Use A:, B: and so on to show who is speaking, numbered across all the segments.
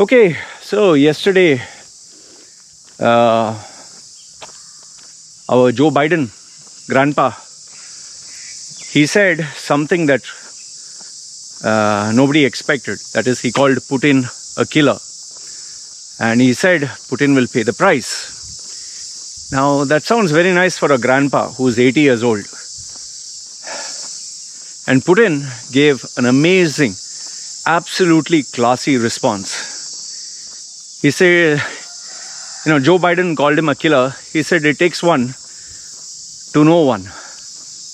A: Okay, so yesterday, our Joe Biden, grandpa, he said something that nobody expected. That is, he called Putin a killer. And he said Putin will pay the price. Now, that sounds very nice for a grandpa who's 80 years old. And Putin gave an amazing, absolutely classy response. He said, Joe Biden called him a killer. He said, it takes one to know one.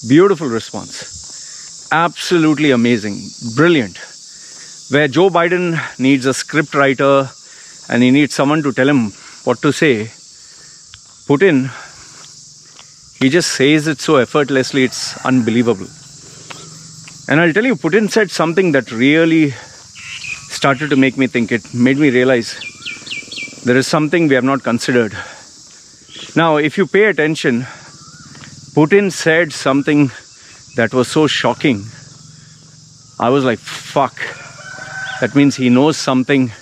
A: Beautiful response. Absolutely amazing. Brilliant. Where Joe Biden needs a script writer and he needs someone to tell him what to say, Putin, he just says it so effortlessly, it's unbelievable. And I'll tell you, Putin said something that really started to make me think. It made me realize there is something we have not considered. Now, if you pay attention, Putin said something that was so shocking. I was like, fuck. That means he knows something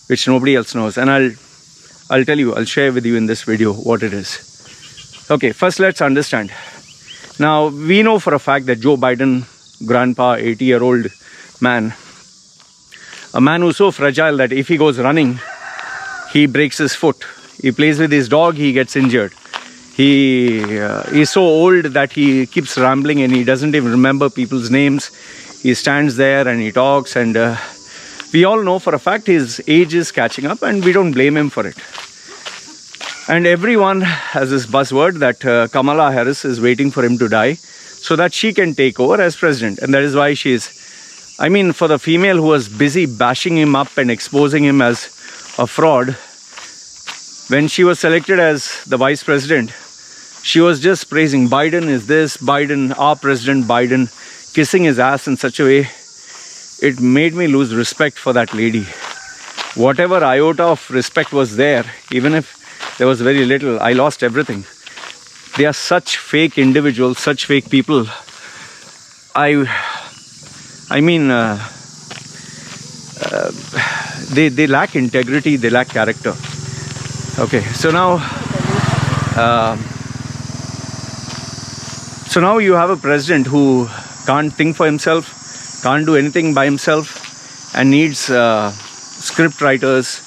A: which nobody else knows. And I'll tell you, I'll share with you in this video what it is. Okay, first let's understand. Now, we know for a fact that Joe Biden, grandpa, 80-year-old man, a man who's so fragile that if he goes running, he breaks his foot. He plays with his dog, he gets injured. He is so old that he keeps rambling and he doesn't even remember people's names. He stands there and he talks, and we all know for a fact his age is catching up, and we don't blame him for it. And everyone has this buzzword that Kamala Harris is waiting for him to die so that she can take over as president. And that is why for the female who was busy bashing him up and exposing him as a fraud, when she was selected as the vice president, she was just praising Biden is this, Biden, our president Biden, kissing his ass in such a way. It made me lose respect for that lady. Whatever iota of respect was there, even if there was very little, I lost everything. They are such fake individuals, such fake people. They lack integrity, they lack character. Okay, so now you have a president who can't think for himself, can't do anything by himself, and needs script writers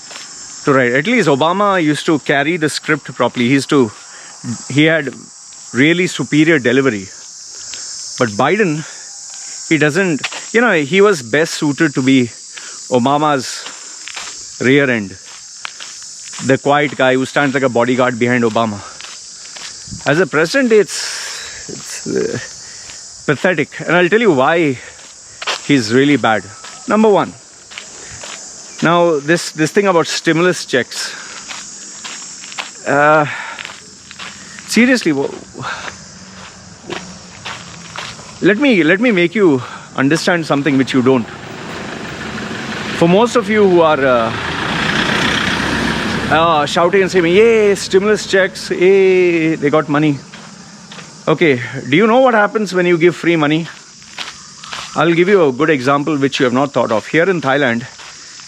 A: to write. At least Obama used to carry the script properly. He had really superior delivery. But Biden, he doesn't. He was best suited to be Obama's rear end, the quiet guy who stands like a bodyguard behind Obama. As a president, it's pathetic, and I'll tell you why he's really bad. Number one, now this thing about stimulus checks. Seriously, let me make you understand something which you don't. For most of you who are shouting and saying, yay, stimulus checks, yay, they got money. Okay, do you know what happens when you give free money? I'll give you a good example which you have not thought of. Here in Thailand,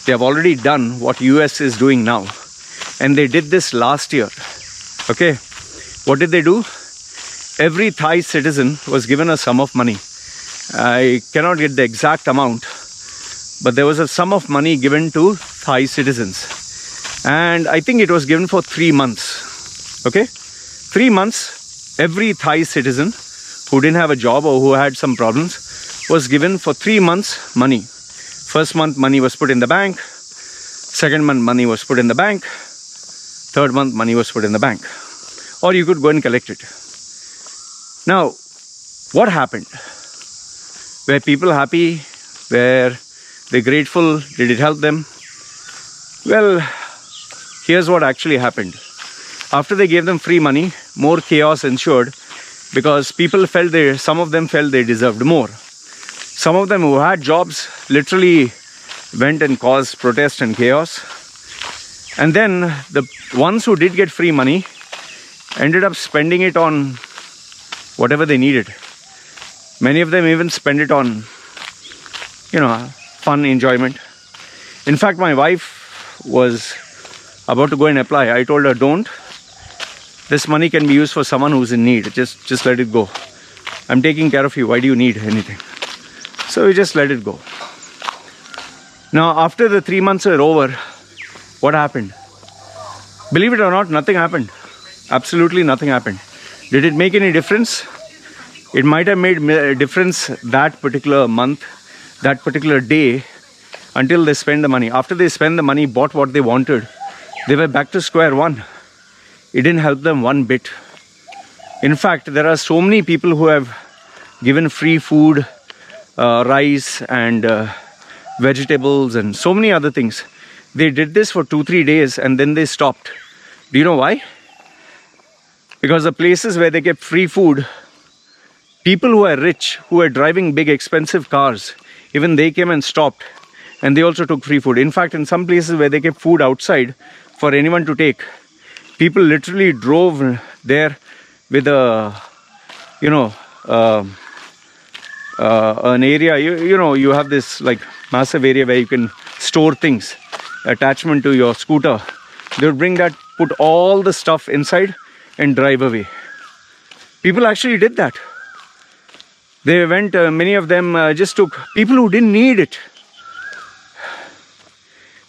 A: they have already done what US is doing now. And they did this last year. Okay, what did they do? Every Thai citizen was given a sum of money. I cannot get the exact amount, but there was a sum of money given to Thai citizens. And I think it was given for 3 months. Okay? 3 months, every Thai citizen who didn't have a job or who had some problems was given for 3 months money. First month money was put in the bank. Second month money was put in the bank. Third month money was put in the bank. Or you could go and collect it. Now, what happened? Were people happy? Were they grateful? Did it help them? Well, here's what actually happened. After they gave them free money, more chaos ensued because some of them felt they deserved more. Some of them who had jobs literally went and caused protest and chaos. And then the ones who did get free money ended up spending it on whatever they needed. Many of them even spend it on, fun, enjoyment. In fact, my wife was about to go and apply. I told her, don't. This money can be used for someone who's in need. Just let it go. I'm taking care of you. Why do you need anything? So we just let it go. Now, after the 3 months were over, what happened? Believe it or not, nothing happened. Absolutely nothing happened. Did it make any difference? It might have made a difference that particular month, that particular day, until they spend the money. After they spend the money, bought what they wanted, they were back to square one. It didn't help them one bit. In fact, there are so many people who have given free food, rice and vegetables and so many other things. They did this for 2-3 days and then they stopped. Do you know why? Because the places where they kept free food, people who are rich, who are driving big expensive cars, even they came and stopped, and they also took free food. In fact, in some places where they kept food outside for anyone to take, people literally drove there with a, an area, you have this like massive area where you can store things, attachment to your scooter. They would bring that, put all the stuff inside and drive away. People actually did that. They went, many of them just took people who didn't need it.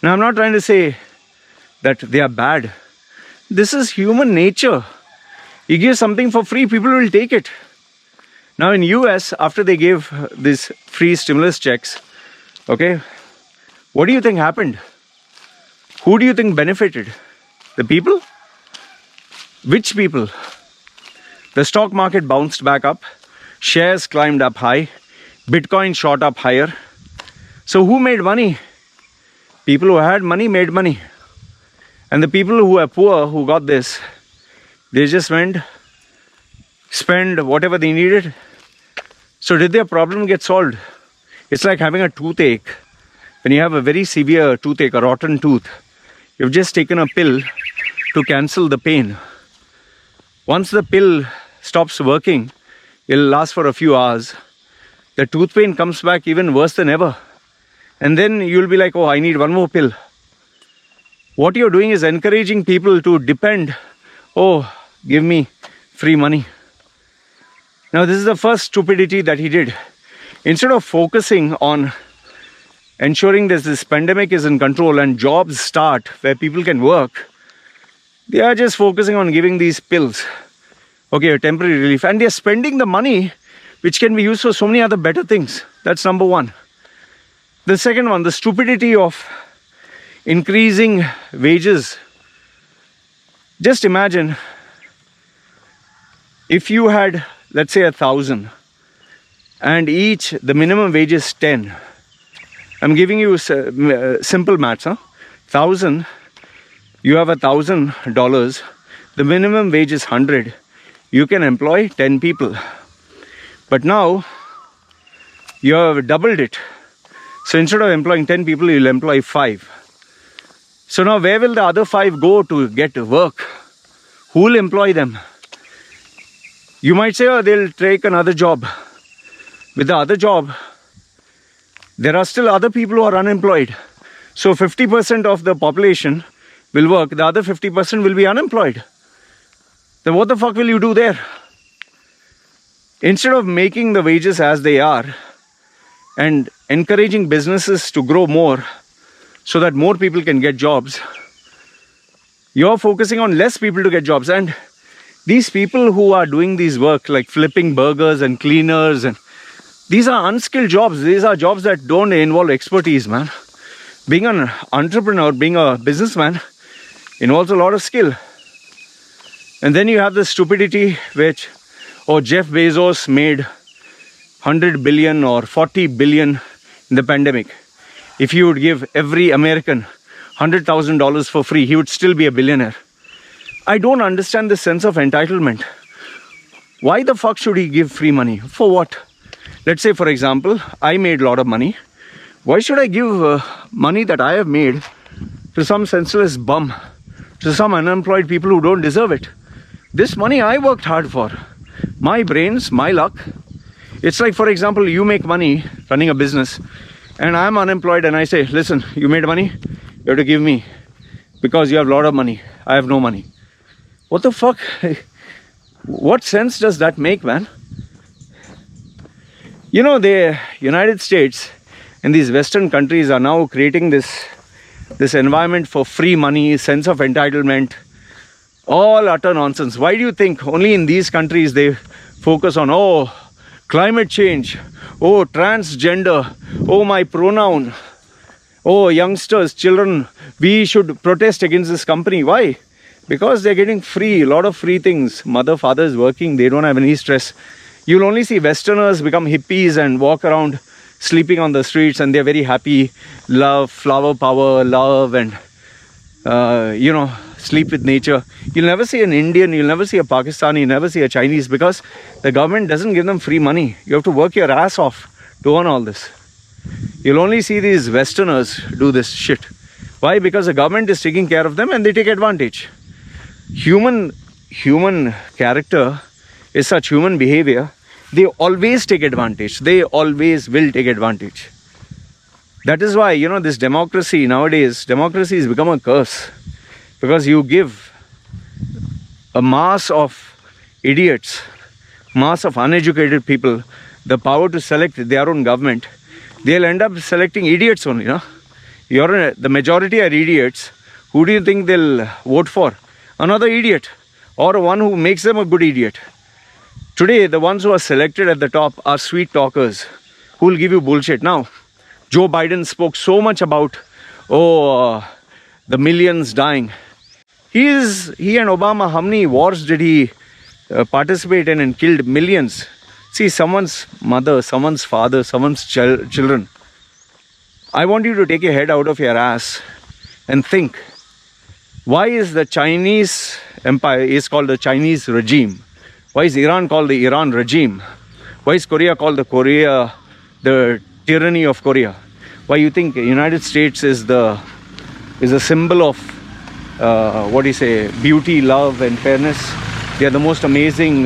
A: Now, I'm not trying to say that they are bad. This is human nature. You give something for free, people will take it. Now in US, after they gave these free stimulus checks, okay, what do you think happened? Who do you think benefited? The people? Which people? The stock market bounced back up, shares climbed up high, Bitcoin shot up higher. So who made money? People who had money made money. And the people who are poor, who got this, they just went, spend whatever they needed. So did their problem get solved? It's like having a toothache. When you have a very severe toothache, a rotten tooth, you've just taken a pill to cancel the pain. Once the pill stops working, it'll last for a few hours. The tooth pain comes back even worse than ever. And then you'll be like, oh, I need one more pill. What you're doing is encouraging people to depend. Oh, give me free money. Now, this is the first stupidity that he did. Instead of focusing on ensuring that this pandemic is in control and jobs start where people can work, they are just focusing on giving these pills. Okay, a temporary relief. And they're spending the money which can be used for so many other better things. That's number one. The second one, the stupidity of increasing wages. Just imagine if you had, let's say, 1,000 and each, the minimum wage is 10. I'm giving you simple maths. 1,000, you have $1,000. The minimum wage is 100. You can employ 10 people. But now you have doubled it. So instead of employing 10 people, you'll employ 5. So now where will the other 5 go to get work? Who will employ them? You might say, oh, they'll take another job. With the other job, there are still other people who are unemployed. So 50% of the population will work. The other 50% will be unemployed. Then what the fuck will you do there? Instead of making the wages as they are and encouraging businesses to grow more so that more people can get jobs, you're focusing on less people to get jobs. And these people who are doing these work like flipping burgers and cleaners, and these are unskilled jobs. These are jobs that don't involve expertise, man. Being an entrepreneur, being a businessman involves a lot of skill. And then you have the stupidity which, oh, Jeff Bezos made 100 billion or 40 billion in the pandemic. If he would give every American $100,000 for free, he would still be a billionaire. I don't understand the sense of entitlement. Why the fuck should he give free money? For what? Let's say, for example, I made a lot of money. Why should I give money that I have made to some senseless bum, to some unemployed people who don't deserve it? This money I worked hard for. My brains, my luck. It's like, for example, you make money running a business and I'm unemployed and I say, listen, you made money, you have to give me because you have a lot of money. I have no money. What the fuck? What sense does that make, man? You know, the United States and these Western countries are now creating this environment for free money, sense of entitlement, all utter nonsense. Why do you think only in these countries they focus on, oh, climate change, oh, transgender, oh, my pronoun, oh, youngsters, children, we should protest against this company. Why? Because they're getting free, a lot of free things. Mother, father is working, they don't have any stress. You'll only see Westerners become hippies and walk around sleeping on the streets, and they're very happy. Love, flower power, love, and sleep with nature. You'll never see an Indian, you'll never see a Pakistani, you'll never see a Chinese, because the government doesn't give them free money. You have to work your ass off to earn all this. You'll only see these Westerners do this shit. Why? Because the government is taking care of them and they take advantage. Human character is such, human behavior, they always take advantage. They always will take advantage. That is why, this democracy nowadays, democracy has become a curse. Because you give a mass of idiots, mass of uneducated people, the power to select their own government, they'll end up selecting idiots only, the majority are idiots. Who do you think they'll vote for? Another idiot, or one who makes them a good idiot. Today, the ones who are selected at the top are sweet talkers who will give you bullshit. Now, Joe Biden spoke so much about, the millions dying. He and Obama, how many wars did he participate in and killed millions? See, someone's mother, someone's father, someone's children. I want you to take your head out of your ass and think, why is the Chinese empire is called the Chinese regime? Why is Iran called the Iran regime? Why is Korea called the tyranny of Korea? Why you think the United States is a symbol of beauty, love and fairness? They are the most amazing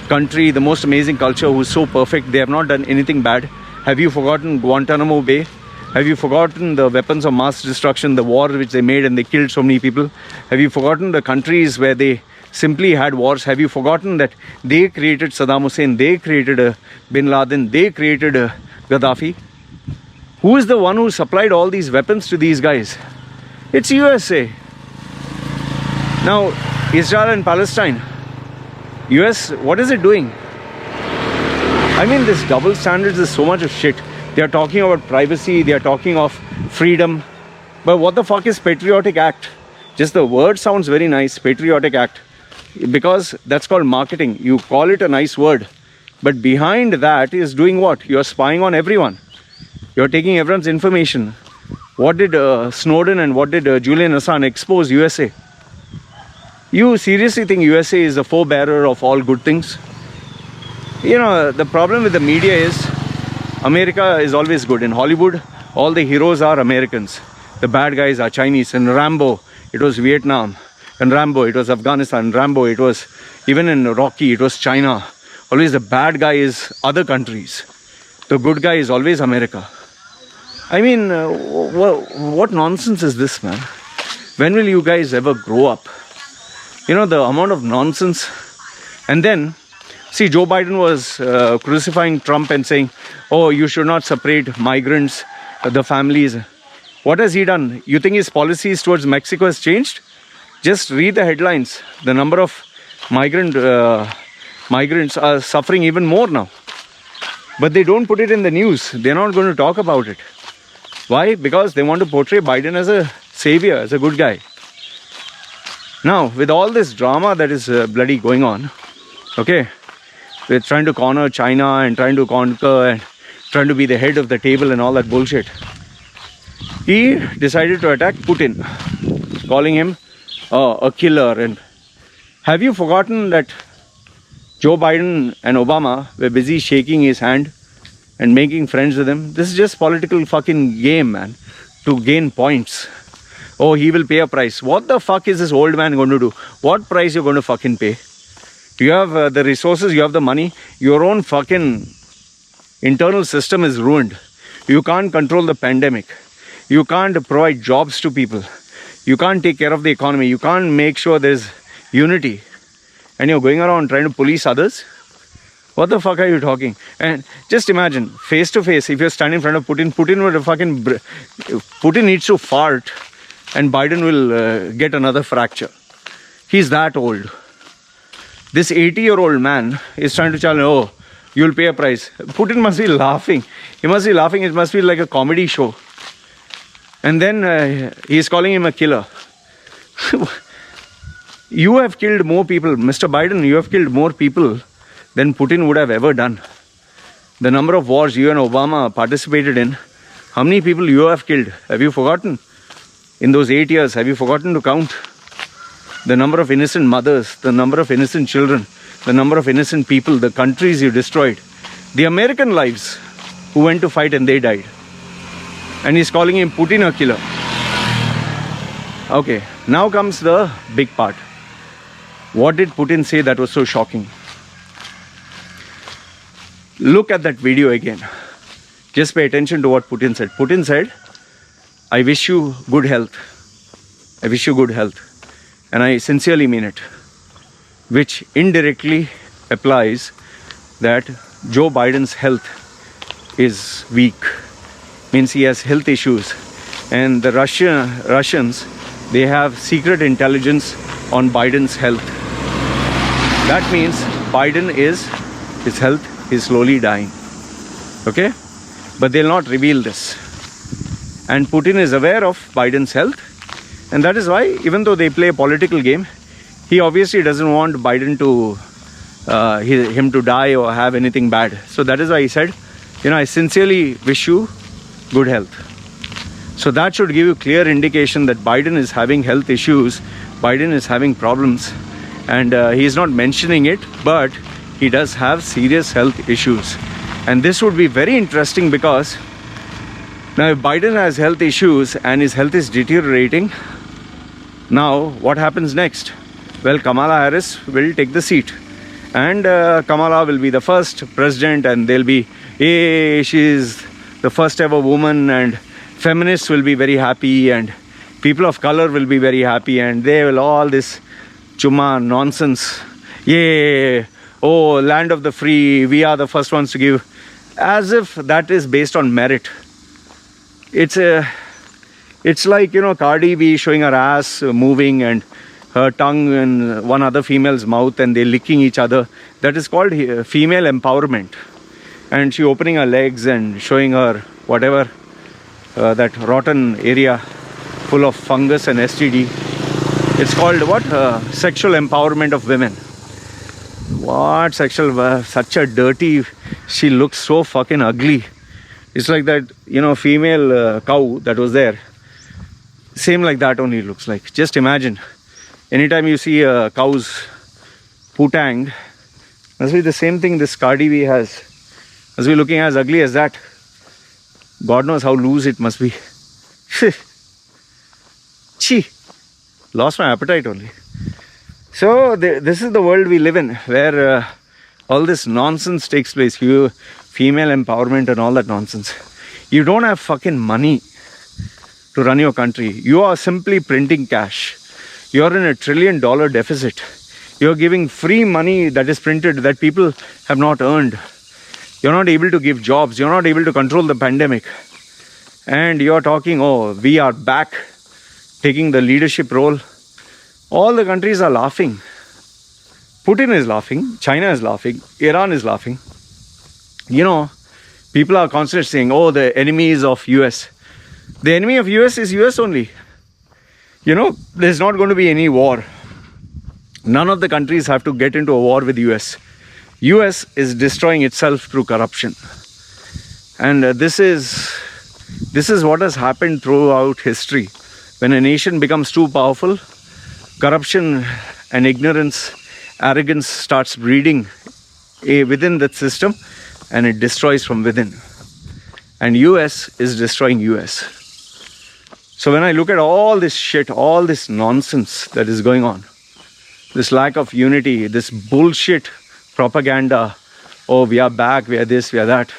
A: country, the most amazing culture, who is so perfect. They have not done anything bad. Have you forgotten Guantanamo Bay? Have you forgotten the weapons of mass destruction, the war which they made and they killed so many people? Have you forgotten the countries where they simply had wars? Have you forgotten that they created Saddam Hussein, they created Bin Laden, they created Gaddafi? Who is the one who supplied all these weapons to these guys? It's USA. Now, Israel and Palestine. US, what is it doing? I mean, this double standards is so much of shit. They are talking about privacy, they are talking of freedom. But what the fuck is Patriotic Act? Just the word sounds very nice, Patriotic Act. Because that's called marketing. You call it a nice word. But behind that is doing what? You're spying on everyone. You're taking everyone's information. What did Snowden and what did Julian Assange expose USA? You seriously think USA is the forebearer of all good things? The problem with the media is America is always good. In Hollywood, all the heroes are Americans. The bad guys are Chinese. In Rambo, it was Vietnam. In Rambo, it was Afghanistan. In Rambo, it was, even in Rocky, it was China. Always the bad guy is other countries. The good guy is always America. I mean, what nonsense is this, man? When will you guys ever grow up? The amount of nonsense. And then, see, Joe Biden was crucifying Trump and saying, oh, you should not separate migrants, the families. What has he done? You think his policies towards Mexico has changed? Just read the headlines. The number of migrants are suffering even more now. But they don't put it in the news. They're not going to talk about it. Why? Because they want to portray Biden as a savior, as a good guy. Now, with all this drama that is bloody going on, okay, they're trying to corner China and trying to conquer and trying to be the head of the table and all that bullshit. He decided to attack Putin, calling him a killer. And have you forgotten that Joe Biden and Obama were busy shaking his hand and making friends with him? This is just political fucking game, man, to gain points. Oh, he will pay a price. What the fuck is this old man going to do? What price you're going to fucking pay? You have the resources, you have the money. Your own fucking internal system is ruined. You can't control the pandemic. You can't provide jobs to people. You can't take care of the economy. You can't make sure there's unity. And you're going around trying to police others? What the fuck are you talking? And just imagine, face to face, if you're standing in front of Putin, Putin would fucking... Putin needs to fart and Biden will get another fracture. He's that old. This 80-year-old man is trying to challenge, oh, you'll pay a price. Putin must be laughing. He must be laughing. It must be like a comedy show. And then he's calling him a killer. You have killed more people. Mr. Biden, you have killed more people than Putin would have ever done. The number of wars you and Obama participated in, how many people you have killed? Have you forgotten? In those 8 years, have you forgotten to count? The number of innocent mothers, the number of innocent children, the number of innocent people, the countries you destroyed, the American lives who went to fight and they died. And he's calling him Putin a killer. Okay, now comes the big part. What did Putin say that was so shocking? Look at that video again. Just pay attention to what Putin said. Putin said, I wish you good health. I wish you good health. And I sincerely mean it. Which indirectly applies that Joe Biden's health is weak. Means he has health issues. And the Russians, they have secret intelligence on Biden's health. That means his health is slowly dying. Okay? But they'll not reveal this. And Putin is aware of Biden's health. And that is why, even though they play a political game, he obviously doesn't want Biden to, him to die or have anything bad. So that is why he said, I sincerely wish you good health. So that should give you clear indication that Biden is having health issues. Biden is having problems. And he is not mentioning it, but he does have serious health issues. And this would be very interesting because now if Biden has health issues and his health is deteriorating, now what happens next? Well, Kamala Harris will take the seat. And Kamala will be the first president and they'll be, hey, she's the first ever woman, and feminists will be very happy and people of color will be very happy, and they will all this chuma nonsense. Yeah, oh, land of the free, we are the first ones to give. As if that is based on merit. It's like, Cardi B showing her ass moving and her tongue in one other female's mouth and they're licking each other. That is called female empowerment. And she opening her legs and showing her whatever, that rotten area full of fungus and STD. It's called what? Sexual empowerment of women. What sexual? Such a dirty... She looks so fucking ugly. It's like that, female cow that was there. Same like that only looks like. Just imagine. Anytime you see a cow's putang, must be the same thing this Cardi B has. Must be looking as ugly as that. God knows how loose it must be. Chee. Lost my appetite only. So this is the world we live in, where all this nonsense takes place. Female empowerment and all that nonsense. You don't have fucking money to run your country. You are simply printing cash. You're in $1 trillion deficit. You're giving free money that is printed that people have not earned. You're not able to give jobs. You're not able to control the pandemic. And you're talking, oh, we are back, taking the leadership role. All the countries are laughing. Putin is laughing. China is laughing. Iran is laughing. People are constantly saying, oh, the enemies of US. The enemy of US is US only. There's not going to be any war. None of the countries have to get into a war with US. US is destroying itself through corruption. And this is what has happened throughout history. When a nation becomes too powerful, corruption and ignorance, arrogance starts breeding within that system, and it destroys from within. And US is destroying US. So when I look at all this shit, all this nonsense that is going on, this lack of unity, this bullshit propaganda, oh, we are back, we are this, we are that,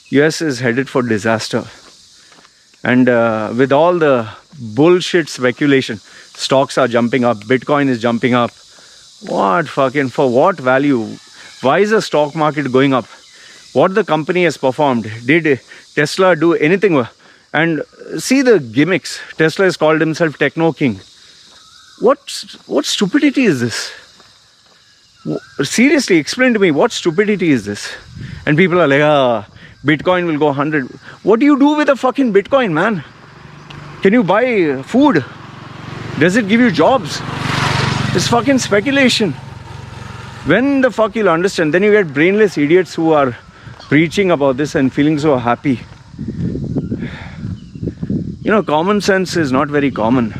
A: US is headed for disaster. And with all the bullshit speculation, stocks are jumping up, Bitcoin is jumping up. What fucking, for what value? Why is the stock market going up? What the company has performed? Did Tesla do anything? And see the gimmicks. Tesla has called himself Techno King. What stupidity is this? Seriously, explain to me, what stupidity is this? And people are like, Bitcoin will go 100. What do you do with a fucking Bitcoin, man? Can you buy food? Does it give you jobs? It's fucking speculation. When the fuck you'll understand? Then you get brainless idiots who are preaching about this and feeling so happy. You know, common sense is not very common.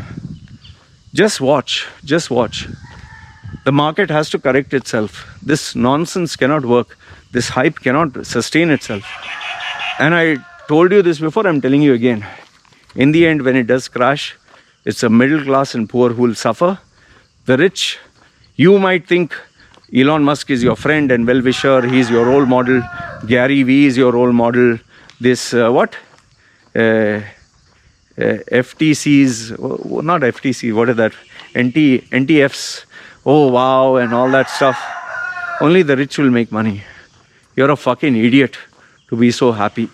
A: Just watch. The market has to correct itself. This nonsense cannot work. This hype cannot sustain itself. And I told you this before, I'm telling you again. In the end, when it does crash, it's a middle class and poor who will suffer. The rich, you might think Elon Musk is your friend and well-wisher, he's your role model. Gary Vee is your role model. This, FTCs, not FTC, what is that? NTFs, oh wow, and all that stuff. Only the rich will make money. You're a fucking idiot to be so happy.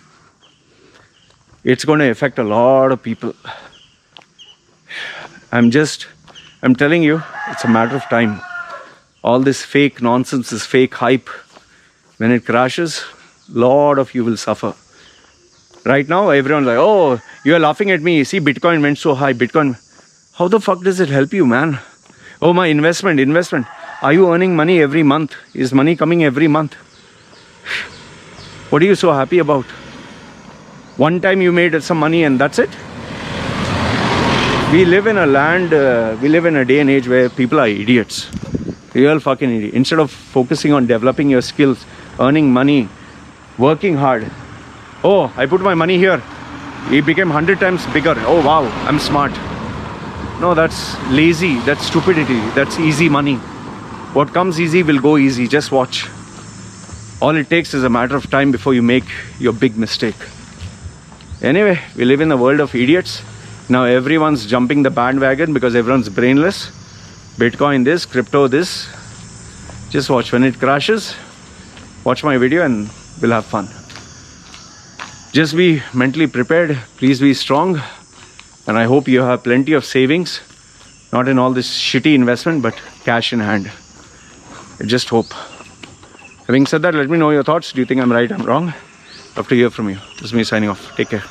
A: It's going to affect a lot of people. I'm telling you, it's a matter of time. All this fake nonsense, this fake hype, when it crashes, a lot of you will suffer. Right now, everyone's like, oh, you're laughing at me. See, Bitcoin went so high. Bitcoin, how the fuck does it help you, man? Oh, my investment. Are you earning money every month? Is money coming every month? What are you so happy about? One time you made some money and that's it? We live in a land, we live in a day and age where people are idiots. Real fucking idiots. Instead of focusing on developing your skills, earning money, working hard. Oh, I put my money here. It became 100 times bigger. Oh wow, I'm smart. No, that's lazy. That's stupidity. That's easy money. What comes easy will go easy. Just watch. All it takes is a matter of time before you make your big mistake. Anyway, we live in a world of idiots. Now everyone's jumping the bandwagon because everyone's brainless. Bitcoin this, crypto this. Just watch. When it crashes, watch my video and we'll have fun. Just be mentally prepared. Please be strong. And I hope you have plenty of savings. Not in all this shitty investment, but cash in hand. I just hope. Having said that, let me know your thoughts. Do you think I'm right, I'm wrong? Love to hear from you. This is me signing off. Take care.